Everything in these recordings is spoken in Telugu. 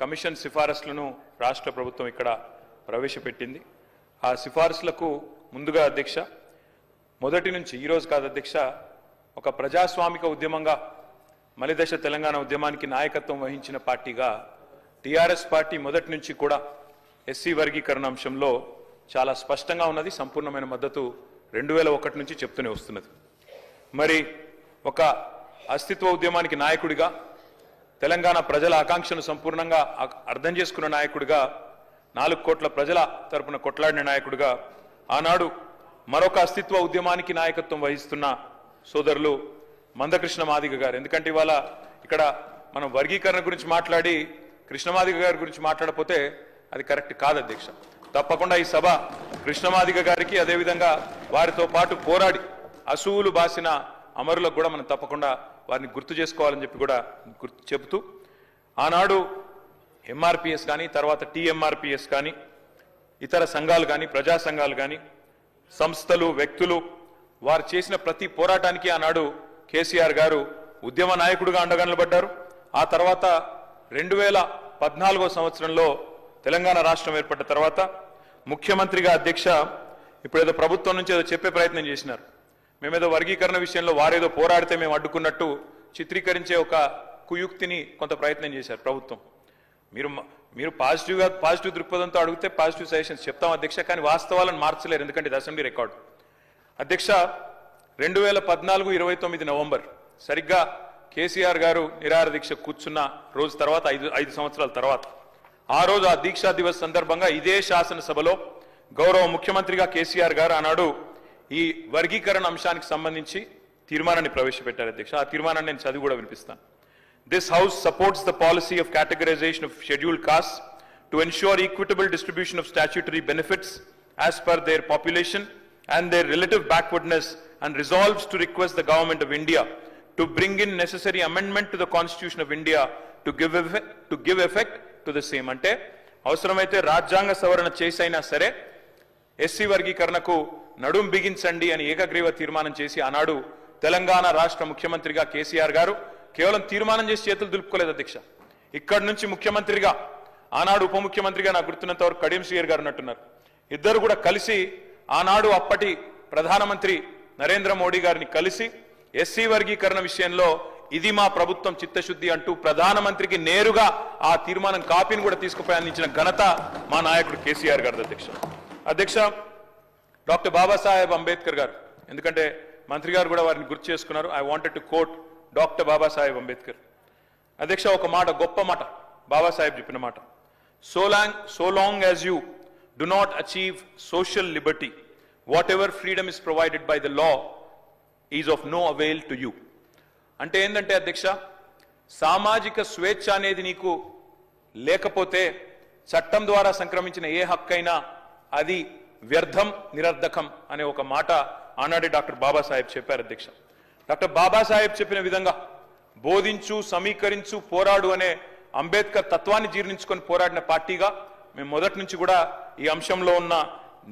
కమిషన్ సిఫారసులను రాష్ట్ర ప్రభుత్వం ఇక్కడ ప్రవేశపెట్టింది. ఆ సిఫారసులకు ముందుగా అధ్యక్ష, మొదటి నుంచి ఈరోజు కాదు అధ్యక్ష, ఒక ప్రజాస్వామిక ఉద్యమంగా మలిదశ తెలంగాణ ఉద్యమానికి నాయకత్వం వహించిన పార్టీగా టీఆర్ఎస్ పార్టీ మొదటి నుంచి కూడా ఎస్సీ వర్గీకరణ అంశంలో చాలా స్పష్టంగా ఉన్నది. సంపూర్ణమైన మద్దతు 2001 నుంచి చెప్తూనే వస్తున్నది. మరి ఒక అస్తిత్వ ఉద్యమానికి నాయకుడిగా, తెలంగాణ ప్రజల ఆకాంక్షను సంపూర్ణంగా అర్థం చేసుకున్న నాయకుడిగా, 4 కోట్ల ప్రజల తరపున కొట్లాడిన నాయకుడిగా, ఆనాడు మరొక అస్తిత్వ ఉద్యమానికి నాయకత్వం వహిస్తున్న సోదరులు మందకృష్ణ మాదిగ గారు. ఎందుకంటే ఇవాళ ఇక్కడ మనం వర్గీకరణ గురించి మాట్లాడి కృష్ణమాదిగ గారి గురించి మాట్లాడకపోతే అది కరెక్ట్ కాదు అధ్యక్ష. తప్పకుండా ఈ సభ కృష్ణమాదిగ గారికి, అదేవిధంగా వారితో పాటు పోరాడి అసూలు బాసిన అమరులకు కూడా మనం తప్పకుండా వారిని గుర్తు చేసుకోవాలని చెప్పి కూడా చెబుతూ, ఆనాడు ఎంఆర్పిఎస్ కానీ, తర్వాత టీఎంఆర్పిఎస్ కానీ, ఇతర సంఘాలు కానీ, ప్రజా సంఘాలు కానీ, సంస్థలు, వ్యక్తులు వారు చేసిన ప్రతి పోరాటానికి ఆనాడు కేసీఆర్ గారు ఉద్యమ నాయకుడిగా అండగా నిలబడ్డారు. ఆ తర్వాత 2014వ సంవత్సరంలో తెలంగాణ రాష్ట్రం ఏర్పడ్డ తర్వాత ముఖ్యమంత్రిగా అధ్యక్ష, ఇప్పుడేదో ప్రభుత్వం నుంచి ఏదో చెప్పే ప్రయత్నం చేసినారు. మేమేదో వర్గీకరణ విషయంలో వారేదో పోరాడితే మేము అడ్డుకున్నట్టు చిత్రీకరించే ఒక కుయుక్తిని కొంత ప్రయత్నం చేశారు ప్రభుత్వం. మీరు పాజిటివ్ దృక్పథంతో అడిగితే పాజిటివ్ సజెషన్స్ చెప్తాం అధ్యక్ష, కానీ వాస్తవాలను మార్చలేరు, ఎందుకంటే ఇది అసెంబ్లీ రికార్డు. అధ్యక్ష, 2014-29 నవంబర్ సరిగ్గా కేసీఆర్ గారు నిరాహార దీక్ష కూర్చున్న రోజు తర్వాత 5 సంవత్సరాల తర్వాత, ఆ రోజు ఆ దీక్షా దివస్ సందర్భంగా ఇదే శాసనసభలో గౌరవ ముఖ్యమంత్రిగా కేసీఆర్ గారు ఆనాడు ఈ వర్గీకరణ అంశానికి సంబంధించి తీర్మానాన్ని ప్రవేశపెట్టారు అధ్యక్ష. ఆ తీర్మానాన్ని నేను చదివి కూడా వినిపిస్తాను. This House supports the policy of categorization of scheduled castes to ensure equitable distribution of statutory benefits as per their population and their relative backwardness, and resolves to request the Government of India to bring in necessary amendment to the Constitution of India to give effect to the same. అంటే అవసరమైతే రాజ్యాంగ సవరణ చేసైనా సరే ఎస్సీ వర్గీకరణకు నడుం బిగించండి అని ఏకగ్రీవ తీర్మానం చేసి ఆనాడు తెలంగాణ రాష్ట్ర ముఖ్యమంత్రిగా కేసీఆర్ గారు కేవలం తీర్మానం చేసి చేతులు దులుపుకోలేదు అధ్యక్ష. ఇక్కడి నుంచి ముఖ్యమంత్రిగా, ఆనాడు ఉప ముఖ్యమంత్రిగా నాకు గుర్తున్నంత వరకు కడియం శ్రీహరి గారు ఉన్నట్టున్నారు. ఇద్దరు కూడా కలిసి ఆనాడు అప్పటి ప్రధానమంత్రి నరేంద్ర మోడీ గారిని కలిసి ఎస్సీ వర్గీకరణ విషయంలో ఇది మా ప్రభుత్వం చిత్తశుద్ధి అంటూ ప్రధానమంత్రికి నేరుగా ఆ తీర్మానం కాపీని కూడా తీసుకుపోయి అందించిన ఘనత మా నాయకుడు కేసీఆర్ గారు అధ్యక్ష. డాక్టర్ బాబాసాహెబ్ అంబేద్కర్ గారు, ఎందుకంటే మంత్రి గారు కూడా వారిని గుర్తు చేసుకున్నారు. I wanted to quote doctor Babasaheb Ambedkar. అధ్యక్ష, ఒక మాట, గొప్ప మాట బాబాసాహెబ్ చెప్పిన మాట, so long as you do not achieve social liberty, whatever freedom is provided by the law is of no avail to you. అంటే ఏంటంటే అధ్యక్ష, సామాజిక స్వేచ్ఛ అనేది నీకు లేకపోతే చట్టం ద్వారా సంక్రమించిన ఏ హక్కైనా అది వ్యర్థం, నిరర్ధకం అనే ఒక మాట ఆనాడే డాక్టర్ బాబాసాహెబ్ చెప్పారు అధ్యక్ష. డాక్టర్ బాబాసాహెబ్ చెప్పిన విధంగా బోధించు, సమీకరించు, పోరాడు అనే అంబేద్కర్ తత్వాన్ని జీర్ణించుకొని పోరాడిన పార్టీగా మేము మొదటి నుంచి కూడా ఈ అంశంలో ఉన్న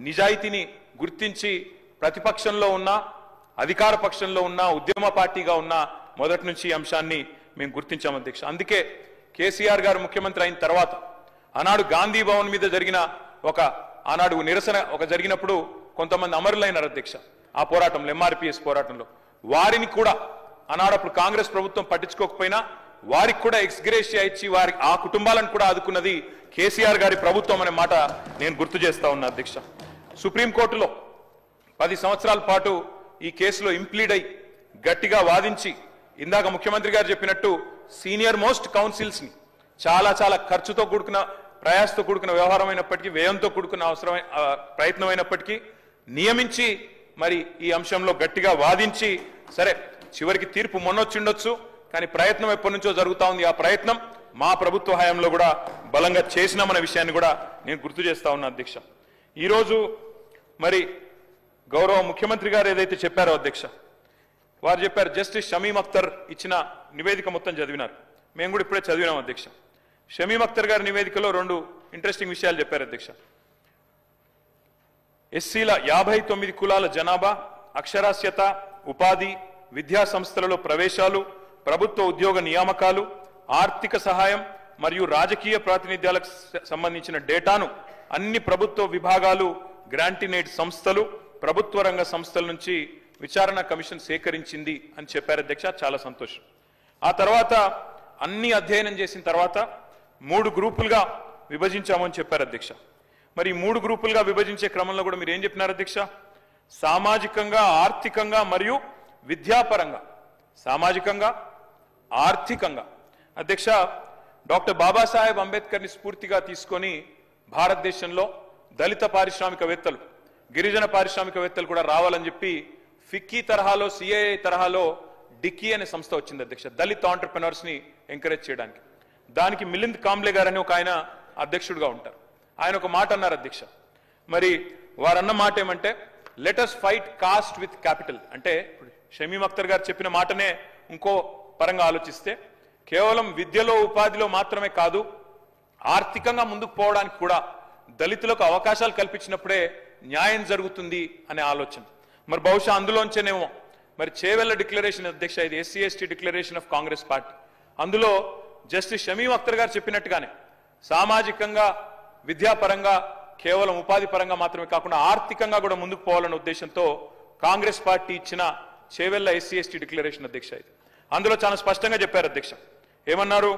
నిజాయితీని గుర్తించి ప్రతిపక్షంలో ఉన్న, అధికార పక్షంలో ఉన్న, ఉద్యమ పార్టీగా ఉన్న మొదటి నుంచి ఈ అంశాన్ని మేము గుర్తించాం అధ్యక్ష. అందుకే కేసీఆర్ గారు ముఖ్యమంత్రి అయిన తర్వాత ఆనాడు గాంధీ భవన్ మీద జరిగిన ఆనాడు నిరసన జరిగినప్పుడు కొంతమంది అమరులైనారు అధ్యక్ష. ఆ పోరాటంలో, ఎంఆర్పిఎస్ పోరాటంలో వారిని కూడా ఆనాడప్పుడు కాంగ్రెస్ ప్రభుత్వం పట్టించుకోకపోయినా వారికి కూడా ఎక్స్గ్రేషియా ఇచ్చి ఆ కుటుంబాలను కూడా ఆదుకున్నది కేసీఆర్ గారి ప్రభుత్వం అనే మాట నేను గుర్తు చేస్తా ఉన్నా అధ్యక్ష. సుప్రీంకోర్టులో 10 సంవత్సరాల పాటు ఈ కేసులో ఇంప్లీడ్ అయి గట్టిగా వాదించి, ఇందాక ముఖ్యమంత్రి గారు చెప్పినట్టు సీనియర్ మోస్ట్ కౌన్సిల్స్ ని చాలా ఖర్చుతో కూడుకున్న, ప్రయాసతో కూడుకున్న వ్యవహారం అయినప్పటికీ, వ్యయంతో కూడుకున్న ప్రయత్నం అయినప్పటికీ నియమించి మరి ఈ అంశంలో గట్టిగా వాదించి, సరే చివరికి తీర్పు మొన్నొచ్చిండొచ్చు, కానీ ప్రయత్నం ఎప్పటి నుంచో జరుగుతా ఉంది. ఆ ప్రయత్నం మా ప్రభుత్వ హయాంలో కూడా బలంగా చేసినామనే విషయాన్ని కూడా నేను గుర్తు చేస్తా ఉన్నా అధ్యక్ష. ఈరోజు మరి గౌరవ ముఖ్యమంత్రి గారు ఏదైతే చెప్పారో అధ్యక్ష, వారు చెప్పారు, జస్టిస్ షమీమ్ అఖ్తర్ ఇచ్చిన నివేదిక మొత్తం చదివినారు. మేము కూడా ఇప్పుడే చదివినాం అధ్యక్ష. షమీమ్ అఖ్తర్ గారి నివేదికలో 2 ఇంట్రెస్టింగ్ విషయాలు చెప్పారు అధ్యక్ష. ఎస్సీల 59 కులాల జనాభా, అక్షరాస్యత, ఉపాధి, విద్యా సంస్థలలో ప్రవేశాలు, ప్రభుత్వ ఉద్యోగ నియామకాలు, ఆర్థిక సహాయం, మరియు రాజకీయ ప్రాతినిధ్యాలకు సంబంధించిన డేటాను అన్ని ప్రభుత్వ విభాగాలు, గ్రాంటినేట్ సంస్థలు, ప్రభుత్వ రంగ సంస్థల నుంచి విచారణ కమిషన్ సేకరించింది అని చెప్పారు అధ్యక్ష. చాలా సంతోషం. ఆ తర్వాత అన్ని అధ్యయనం చేసిన తర్వాత 3 గ్రూపులుగా విభజించామని చెప్పారు అధ్యక్ష. మరి 3 గ్రూపులుగా విభజించే క్రమంలో కూడా మీరు ఏం చెప్పినారు అధ్యక్ష? సామాజికంగా, ఆర్థికంగా మరియు విద్యాపరంగా. సామాజికంగా, ఆర్థికంగా. అధ్యక్ష, డాక్టర్ బాబాసాహెబ్ అంబేద్కర్ని స్ఫూర్తిగా తీసుకొని భారతదేశంలో దళిత పారిశ్రామికవేత్తలు, గిరిజన పారిశ్రామికవేత్తలు కూడా రావాలని చెప్పి ఫిక్కీ తరహాలో, సిఐఏ తరహాలో డిక్కీ అనే సంస్థ వచ్చింది అధ్యక్ష, దళిత ఆంటర్ప్రెనర్స్ ని ఎంకరేజ్ చేయడానికి. దానికి మిలింద్ కాంబ్లే గారని ఒక ఆయన అధ్యక్షుడిగా ఉంటారు. ఆయన ఒక మాట అన్నారు అధ్యక్ష. మరి వారన్న మాట ఏమంటే, let us fight cost with capital. అంటే షమీమ్ అఖ్తర్ గారు చెప్పిన మాటనే ఇంకో పరంగా ఆలోచిస్తే, కేవలం విద్యలో, ఉపాధిలో మాత్రమే కాదు, ఆర్థికంగా ముందుకు పోవడానికి కూడా దళితులకు అవకాశాలు కల్పించినప్పుడే న్యాయం జరుగుతుంది అనే ఆలోచన. మరి బహుశా అందులోంచేనేమో మరి చేవెళ్ల డిక్లరేషన్ అధ్యక్ష, ఇది SC ST declaration of Congress party. అందులో జస్టిస్ షమీమ్ అఖ్తర్ గారు చెప్పినట్టుగానే సామాజికంగా, విద్యాపరంగా, కేవలం ఉపాధి పరంగా మాత్రమే కాకుండా ఆర్థికంగా కూడా ముందుకు పోవాలనే ఉద్దేశంతో కాంగ్రెస్ పార్టీ ఇచ్చిన చేవెళ్ల ఎస్సీ ఎస్టీ డిక్లరేషన్ అధ్యక్ష. ఇది అందులో చాలా స్పష్టంగా చెప్పారు అధ్యక్ష. ఏమన్నారు?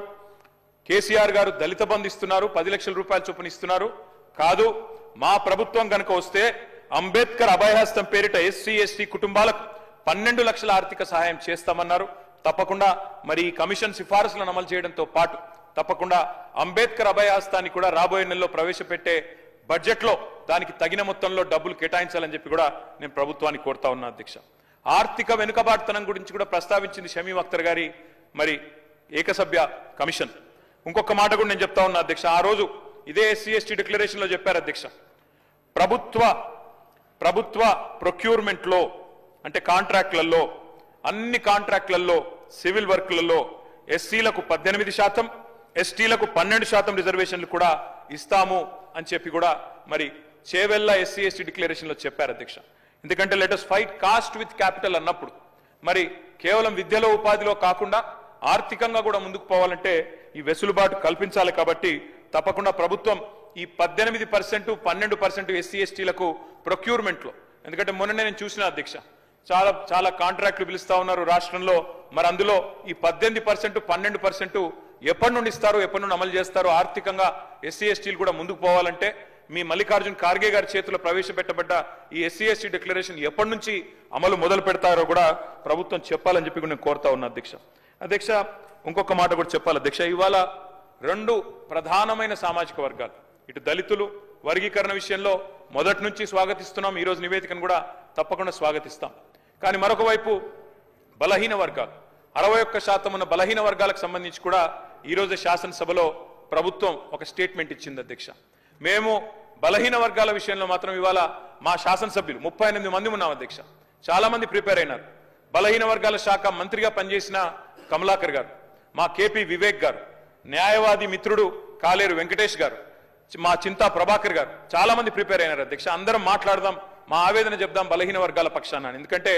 కేసీఆర్ గారు దళిత బంధు ఇస్తున్నారు, 10 లక్షల రూపాయల చొప్పున ఇస్తున్నారు. కాదు, మా ప్రభుత్వం కనుక వస్తే అంబేద్కర్ అభయహస్తం పేరిట ఎస్సీ ఎస్టీ కుటుంబాలకు 12 లక్షల ఆర్థిక సహాయం చేస్తామన్నారు. తప్పకుండా మరి ఈ కమిషన్ సిఫారసులను అమలు చేయడంతో పాటు తప్పకుండా అంబేద్కర్ అభయహస్తాన్ని కూడా రాబోయే నెలలో ప్రవేశపెట్టే బడ్జెట్ లో దానికి తగిన మొత్తంలో డబ్బులు కేటాయించాలని చెప్పి కూడా నేను ప్రభుత్వాన్ని కోరుతా ఉన్నా అధ్యక్ష. ఆర్థిక వెనుకబాటుతనం గురించి కూడా ప్రస్తావించింది షమీమ్ అఖ్తర్ గారి మరి ఏకసభ్య కమిషన్. ఇంకొక మాట కూడా నేను చెప్తా ఉన్నా అధ్యక్ష. ఆ రోజు ఇదే ఎస్సీ ఎస్టీ డిక్లరేషన్ లో చెప్పారు అధ్యక్ష, ప్రభుత్వ ప్రొక్యూర్మెంట్ లో అంటే కాంట్రాక్ట్లలో, అన్ని కాంట్రాక్ట్లలో, సివిల్ వర్క్లలో ఎస్సీలకు 18%, ఎస్టీలకు 12% రిజర్వేషన్లు కూడా ఇస్తాము అని చెప్పి కూడా మరి చేవెళ్ల ఎస్సీ ఎస్టీ డిక్లరేషన్ లో చెప్పారు అధ్యక్ష. ఎందుకంటే let us fight cost with capital అన్నప్పుడు మరి కేవలం విద్యలో, ఉపాధిలో కాకుండా ఆర్థికంగా కూడా ముందుకు పోవాలంటే ఈ వెసులుబాటు కల్పించాలి. కాబట్టి తప్పకుండా ప్రభుత్వం ఈ 18%, 12% ఎస్సీ ఎస్టీలకు ప్రొక్యూర్మెంట్ లో, ఎందుకంటే మొన్ననే నేను చూసిన అధ్యక్ష, చాలా కాంట్రాక్టులు పిలుస్తా ఉన్నారు రాష్ట్రంలో. మరి అందులో ఈ 18%, 12% ఎప్పటి నుండి ఇస్తారో, ఎప్పటి నుండి అమలు చేస్తారో, ఆర్థికంగా ఎస్సీ ఎస్టీలు కూడా ముందుకు పోవాలంటే మీ మల్లికార్జున్ ఖార్గే గారి చేతిలో ప్రవేశపెట్టబడ్డ ఈ ఎస్సీ ఎస్టీ డిక్లరేషన్ ఎప్పటి నుంచి అమలు మొదలు పెడతారో కూడా ప్రభుత్వం చెప్పాలని చెప్పి నేను కోరుతా ఉన్నా అధ్యక్ష. అధ్యక్ష, ఇంకొక మాట కూడా చెప్పాలి అధ్యక్ష. ఇవాళ 2 ప్రధానమైన సామాజిక వర్గాలు, ఇటు దళితులు వర్గీకరణ విషయంలో మొదటి నుంచి స్వాగతిస్తున్నాం, ఈ రోజు నివేదికను కూడా తప్పకుండా స్వాగతిస్తాం. కానీ మరొక వైపు బలహీన వర్గాలు, 61% ఉన్న బలహీన వర్గాలకు సంబంధించి కూడా ఈ రోజు శాసనసభలో ప్రభుత్వం ఒక స్టేట్మెంట్ ఇచ్చింది అధ్యక్ష. మేము బలహీన వర్గాల విషయంలో మాత్రం ఇవాళ మా శాసనసభ్యులు 38 మంది ఉన్నాం అధ్యక్ష. చాలా మంది ప్రిపేర్ అయినారు. బలహీన వర్గాల శాఖ మంత్రిగా పనిచేసిన కమలాకర్ గారు, మా కేపీ వివేక్ గారు, న్యాయవాది మిత్రుడు కాలేరు వెంకటేష్ గారు, మా చింతా ప్రభాకర్ గారు, చాలా మంది ప్రిపేర్ అయినారు అధ్యక్ష. అందరం మాట్లాడదాం, మా ఆవేదన చెప్దాం బలహీన వర్గాల పక్షాన. ఎందుకంటే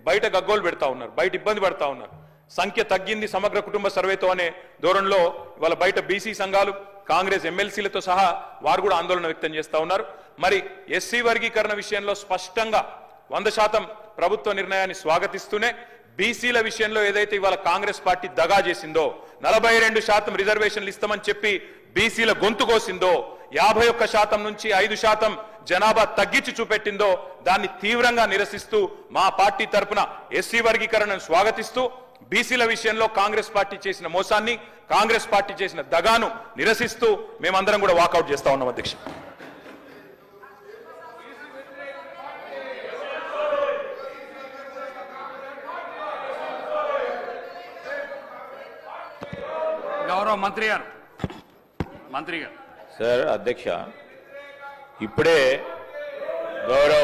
బయట గగ్గోలు పెడతా ఉన్నారు, బయట ఇబ్బంది పడతా ఉన్నారు. సంఖ్య తగ్గింది సమగ్ర కుటుంబ సర్వేతో అనే ధోరణిలో ఇవాళ బయట బీసీ సంఘాలు, కాంగ్రెస్ ఎమ్మెల్సీలతో సహా వారు కూడా ఆందోళన వ్యక్తం చేస్తా ఉన్నారు. మరి ఎస్సీ వర్గీకరణ విషయంలో స్పష్టంగా 100% ప్రభుత్వ నిర్ణయాన్ని స్వాగతిస్తూనే బీసీల విషయంలో ఏదైతే ఇవాళ కాంగ్రెస్ పార్టీ దగా చేసిందో, 42% రిజర్వేషన్లు ఇస్తామని చెప్పి బీసీల గొంతు కోసిందో, 51% నుంచి 5% జనాభా తగ్గించి చూపెట్టిందో, దాన్ని తీవ్రంగా నిరసిస్తూ మా పార్టీ తరపున ఎస్సీ వర్గీకరణను స్వాగతిస్తూ బీసీల విషయంలో కాంగ్రెస్ పార్టీ చేసిన మోసాన్ని, కాంగ్రెస్ పార్టీ చేసిన దగాను నిరసిస్తూ మేమందరం కూడా వాకౌట్ చేస్తా ఉన్నాం అధ్యక్ష. గౌరవ మంత్రి గారు సార్ అధ్యక్ష, ఇప్పుడే గౌరవ